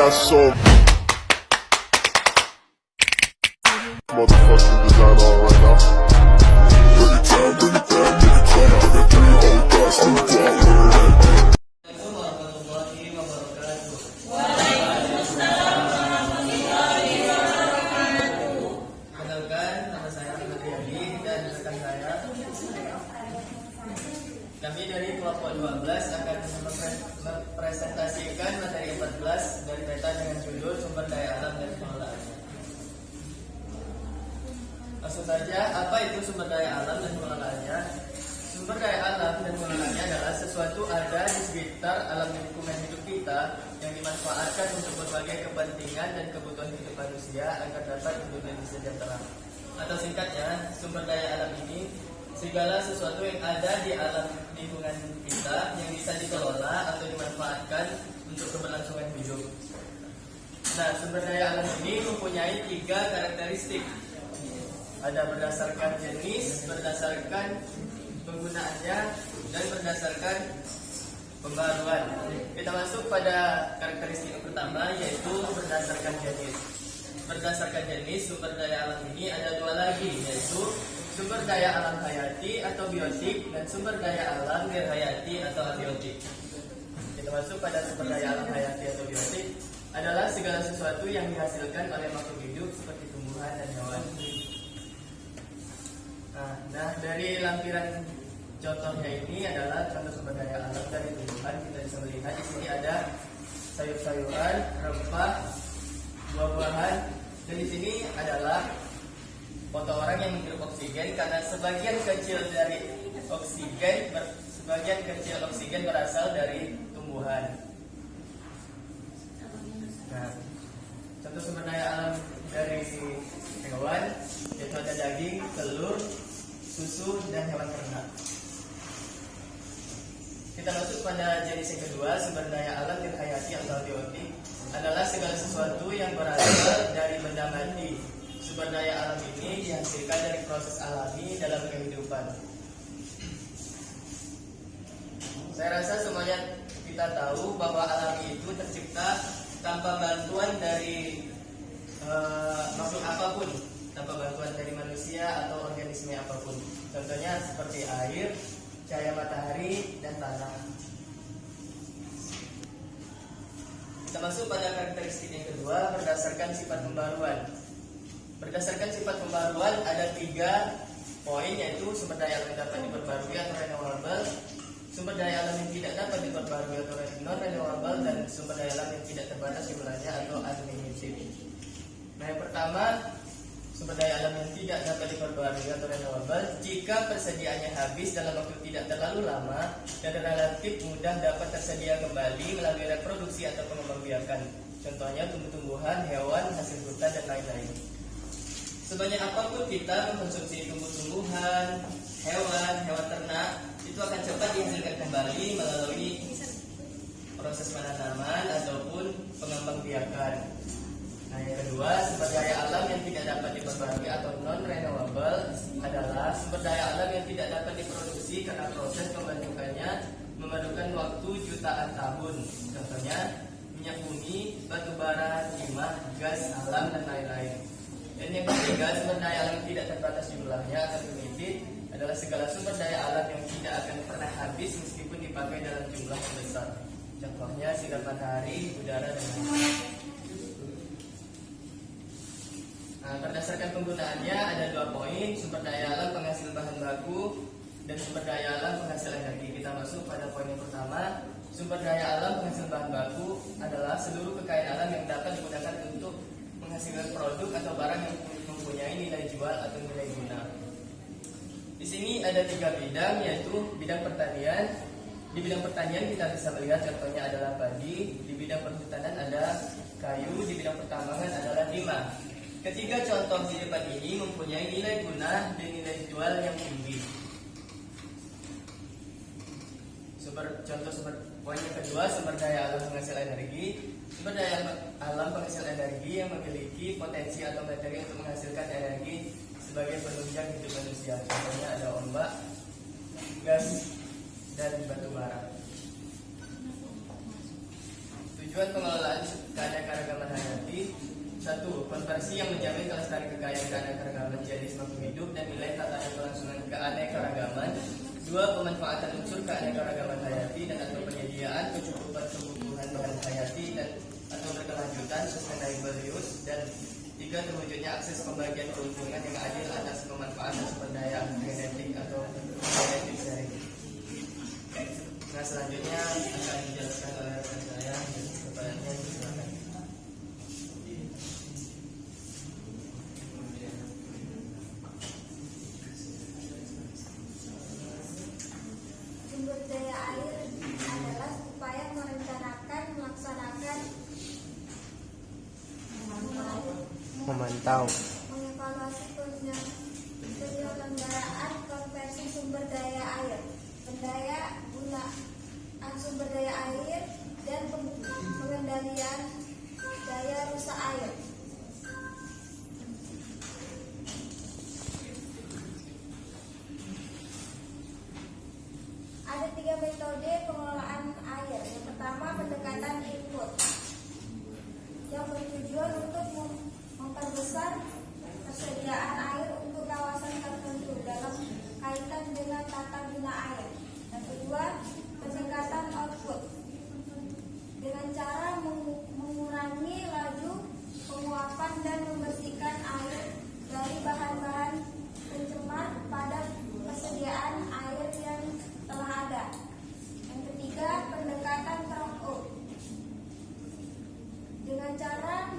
got some motherfucking design on right now. Bring it down, bring it down, bring it down. I got 3 old thoughts, new block. Assalamualaikum warahmatullahi wabarakatuh. Kenalkan, nama saya Ahmad Riyadi dan rekan saya. Kami dari kelompok 12 akan mempresentasikan materi 14 dari berkaitan dengan judul sumber daya alam dan pengelolaannya. Langsung saja, apa itu sumber daya alam dan pengelolaannya? Sumber daya alam dan pengelolaannya adalah sesuatu ada di sekitar alam lingkungan hidup kita yang dimanfaatkan untuk berbagai kepentingan dan kebutuhan hidup manusia agar dapat hidup lebih sejahtera. Atau singkatnya, sumber daya alam ini segala sesuatu yang ada di alam lingkungan kita yang bisa dikelola atau dimanfaatkan untuk keberlangsungan hidup. Nah, sumber daya alam ini mempunyai 3 karakteristik. Ada berdasarkan jenis, berdasarkan penggunaannya, dan berdasarkan pembaruan. Kita masuk pada karakteristik yang pertama, yaitu berdasarkan jenis. Berdasarkan jenis, sumber daya alam ini ada 2 lagi, yaitu sumber daya alam hayati atau biotik dan sumber daya alam hayati atau abiotik. Kita masuk pada sumber daya alam hayati atau biotik adalah segala sesuatu yang dihasilkan oleh makhluk hidup seperti tumbuhan dan hewan. Nah, dari lampiran contohnya ini adalah contoh sumber daya alam dari tumbuhan. Kita bisa melihat di sini ada sayur-sayuran, rempah, buah-buahan, dan di sini adalah foto orang yang menghirup oksigen karena sebagian kecil oksigen berasal dari tumbuhan. Nah, contoh sumber daya alam dari hewan yaitu ada daging, telur, susu, dan hewan ternak. Kita masuk pada jenis yang kedua, sumber daya alam hayati atau abiotik adalah segala sesuatu yang berasal dari benda mati. Sumber daya alam ini dihasilkan dari proses alami dalam kehidupan. Saya rasa semuanya kita tahu bahwa alami itu tercipta tanpa bantuan dari makhluk apapun, tanpa bantuan dari manusia atau organisme apapun. Contohnya seperti air, cahaya matahari, dan tanah. Kita masuk pada karakteristik yang kedua, berdasarkan sifat pembaruan. Berdasarkan sifat pembaruan ada 3 poin, yaitu sumber daya alam yang dapat diperbarui atau renewable, sumber daya alam yang tidak dapat diperbarui atau non renewable, dan sumber daya alam yang tidak terbatas jumlahnya atau unlimited. Nah, yang pertama, sumber daya alam yang tidak dapat diperbarui atau renewable jika persediaannya habis dalam waktu tidak terlalu lama dan relatif mudah dapat tersedia kembali melalui reproduksi atau pengembangbiakan. Contohnya tumbuh-tumbuhan, hewan, hasil hutan, dan lain-lain. Sebanyak apapun kita mengkonsumsi tumbuh-tumbuhan, hewan ternak, itu akan cepat dihasilkan kembali melalui proses penanaman ataupun pengembangbiakan. Nah, yang kedua, sumber daya alam yang tidak dapat diperbarui atau non-renewable adalah sumber daya alam yang tidak dapat diproduksi karena proses pembentukannya memerlukan waktu jutaan tahun. Contohnya, minyak bumi, batu bara, timah, gas alam, dan lain-lain. Dan yang ketiga, sumber daya alam yang tidak terbatas jumlahnya atau limited adalah segala sumber daya alam yang tidak akan pernah habis meskipun dipakai dalam jumlah yang besar. Contohnya sinar matahari, udara, dan lain-lain. Nah, berdasarkan penggunaannya ada 2 poin, sumber daya alam penghasil bahan baku dan sumber daya alam penghasil energi. Kita masuk pada poin yang pertama, sumber daya alam penghasil bahan baku adalah seluruh kekayaan alam yang dapat digunakan untuk menghasilkan produk atau barang yang mempunyai nilai jual atau nilai guna. Di sini ada 3 bidang, yaitu bidang pertanian. Di bidang pertanian kita bisa melihat contohnya adalah padi, di bidang perhutanan ada kayu, di bidang pertambangan adalah timah. Ketiga contoh di depan ini mempunyai nilai guna dan nilai jual yang tinggi. Poin yang kedua, sumber daya alam penghasil energi. Sumber daya alam penghasil energi yang memiliki potensi atau materi untuk menghasilkan energi sebagai penunjang hidup manusia. Contohnya ada ombak, gas, dan batu bara. Tujuan pengelolaan keanekaragaman hayati: 1. Konversi yang menjamin kelestarian kekayaan keanekaragaman jadi semakin hidup dan nilai tatanan kelangsungan keanekaragaman. 2. Pemanfaatan unsur keanekaragaman hayati dan atau penyediaan kecukupan kebutuhan bahan hayati dan atau berkelanjutan sustainable use. Dan 3. Terwujudnya akses pembagian keuntungan yang adil atas pemanfaatan sumber daya genetik atau genetik sharing. Nah, selanjutnya akan dijelaskan oleh rekan saya. Pertanyaannya silakan. Sumber daya air adalah upaya merencanakan, melaksanakan, Memantau. mengevaluasi penyelenggaraan konversi sumber daya air, pendayaan sumber daya air, dan pengendalian daya rusak air. Ada 3 metode pengelolaan air. Yang pertama, pendekatan input yang bertujuan untuk memperbesar persediaan air untuk kawasan tertentu dalam kaitan dengan tata guna air. Yang kedua, pendekatan output dengan cara mengurangi laju penguapan dan membersihkan air dari bahan-bahan pencemar pada persediaan air yang telah ada. Yang ketiga, pendekatan drop-out dengan cara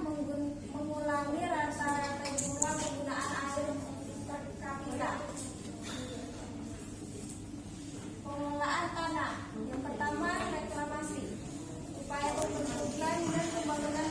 mengulangi rata-rata jumlah penggunaan air per kapita. Pengelolaan tanah. Yang pertama, reklamasi, upaya pembentukan dan pembangunan